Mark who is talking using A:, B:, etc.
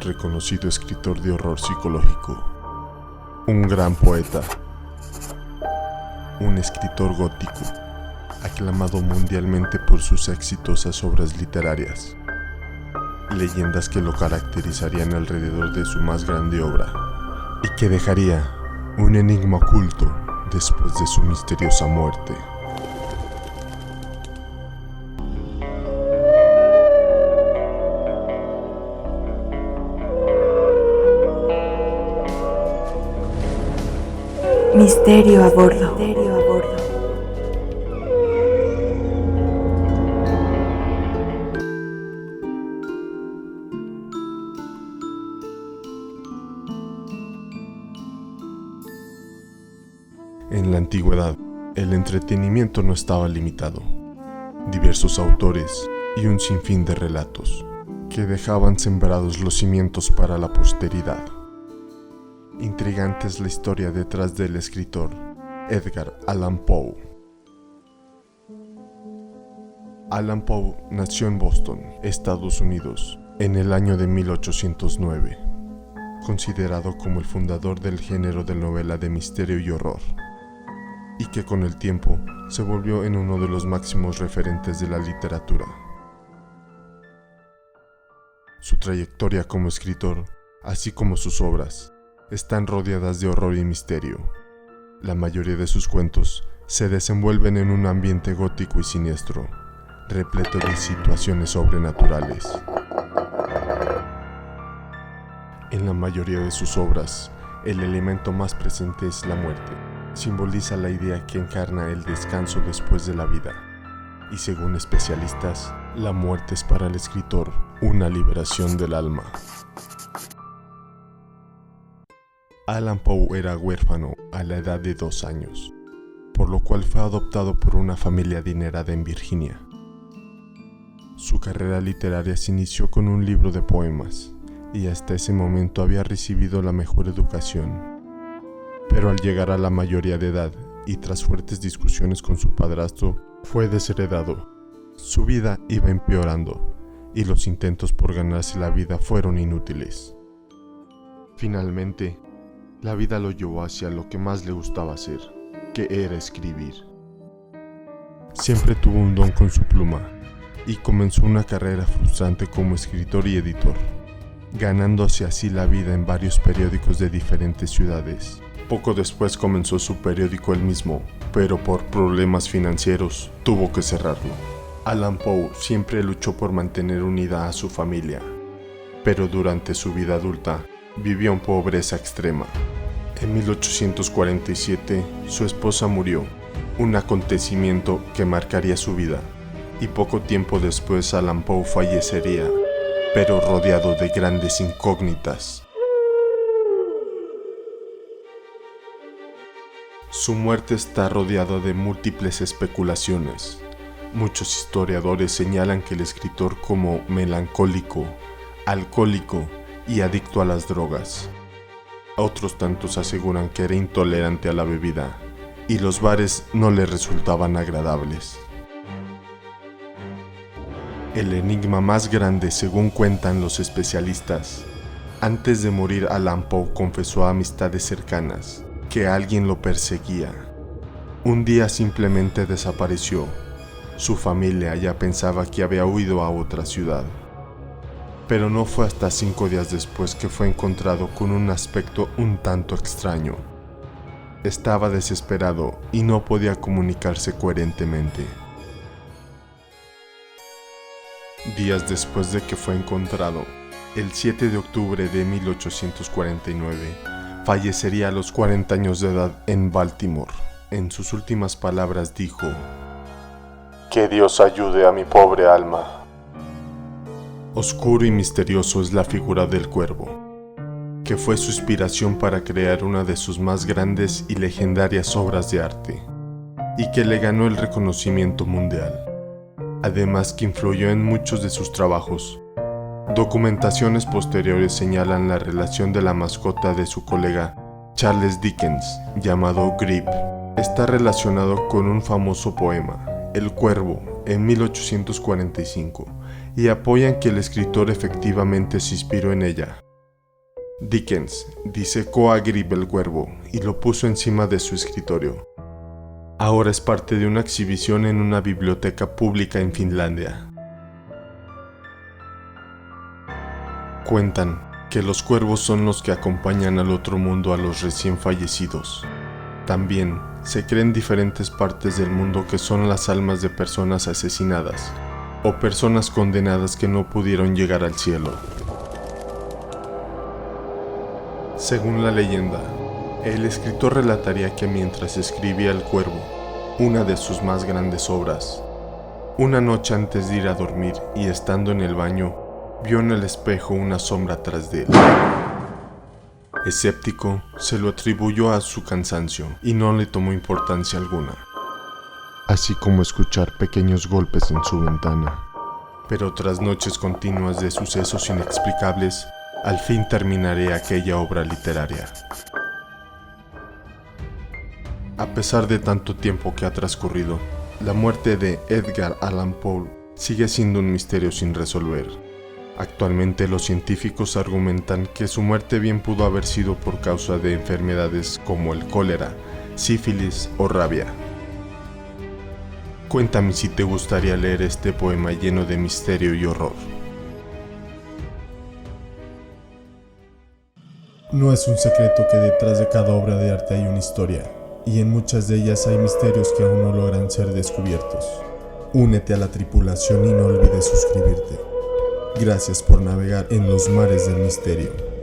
A: reconocido escritor de horror psicológico, un gran poeta, un escritor gótico, aclamado mundialmente por sus exitosas obras literarias, leyendas que lo caracterizarían alrededor de su más grande obra y que dejaría un enigma oculto después de su misteriosa muerte.
B: Misterio a bordo.
A: En la antigüedad, el entretenimiento no estaba limitado. Diversos autores y un sinfín de relatos que dejaban sembrados los cimientos para la posteridad. Intrigante es la historia detrás del escritor Edgar Allan Poe. Allan Poe nació en Boston, Estados Unidos, en el año de 1809, considerado como el fundador del género de novela de misterio y horror, y que con el tiempo se volvió en uno de los máximos referentes de la literatura. Su trayectoria como escritor, así como sus obras, están rodeadas de horror y misterio. La mayoría de sus cuentos se desenvuelven en un ambiente gótico y siniestro, repleto de situaciones sobrenaturales. En la mayoría de sus obras, el elemento más presente es la muerte. Simboliza la idea que encarna el descanso después de la vida. Y según especialistas, la muerte es para el escritor una liberación del alma. Allan Poe era huérfano a la edad de 2 años, por lo cual fue adoptado por una familia adinerada en Virginia. Su carrera literaria se inició con un libro de poemas, y hasta ese momento había recibido la mejor educación. Pero al llegar a la mayoría de edad, y tras fuertes discusiones con su padrastro, fue desheredado. Su vida iba empeorando, y los intentos por ganarse la vida fueron inútiles. Finalmente, la vida lo llevó hacia lo que más le gustaba hacer, que era escribir. Siempre tuvo un don con su pluma, y comenzó una carrera frustrante como escritor y editor, ganándose así la vida en varios periódicos de diferentes ciudades. Poco después comenzó su periódico él mismo, pero por problemas financieros tuvo que cerrarlo. Allan Poe siempre luchó por mantener unida a su familia, pero durante su vida adulta vivió en pobreza extrema. En 1847, su esposa murió, un acontecimiento que marcaría su vida, y poco tiempo después Allan Poe fallecería, pero rodeado de grandes incógnitas. Su muerte está rodeada de múltiples especulaciones. Muchos historiadores señalan que el escritor como melancólico, alcohólico y adicto a las drogas. Otros tantos aseguran que era intolerante a la bebida y los bares no le resultaban agradables. El enigma más grande, según cuentan los especialistas, antes de morir Allan Poe confesó a amistades cercanas que alguien lo perseguía. Un día simplemente desapareció. Su familia ya pensaba que había huido a otra ciudad. Pero no fue hasta 5 días después que fue encontrado con un aspecto un tanto extraño. Estaba desesperado y no podía comunicarse coherentemente. Días después de que fue encontrado, el 7 de octubre de 1849, fallecería a los 40 años de edad en Baltimore. En sus últimas palabras dijo: "Que Dios ayude a mi pobre alma". Oscuro y misterioso es la figura del cuervo, que fue su inspiración para crear una de sus más grandes y legendarias obras de arte, y que le ganó el reconocimiento mundial, además que influyó en muchos de sus trabajos. Documentaciones posteriores señalan la relación de la mascota de su colega Charles Dickens, llamado Grip. Está relacionado con un famoso poema, El Cuervo, en 1845, y apoyan que el escritor efectivamente se inspiró en ella. Dickens disecó a Grib el cuervo y lo puso encima de su escritorio. Ahora es parte de una exhibición en una biblioteca pública en Finlandia. Cuentan que los cuervos son los que acompañan al otro mundo a los recién fallecidos. También se cree en diferentes partes del mundo que son las almas de personas asesinadas o personas condenadas que no pudieron llegar al cielo. Según la leyenda, el escritor relataría que mientras escribía El Cuervo, una de sus más grandes obras, una noche antes de ir a dormir y estando en el baño, vio en el espejo una sombra tras de él. Escéptico, se lo atribuyó a su cansancio y no le tomó importancia alguna, así como escuchar pequeños golpes en su ventana. Pero tras noches continuas de sucesos inexplicables, al fin terminaré aquella obra literaria. A pesar de tanto tiempo que ha transcurrido, la muerte de Edgar Allan Poe sigue siendo un misterio sin resolver. Actualmente los científicos argumentan que su muerte bien pudo haber sido por causa de enfermedades como el cólera, sífilis o rabia. Cuéntame si te gustaría leer este poema lleno de misterio y horror.
C: No es un secreto que detrás de cada obra de arte hay una historia, y en muchas de ellas hay misterios que aún no logran ser descubiertos. Únete a la tripulación y no olvides suscribirte. Gracias por navegar en los mares del misterio.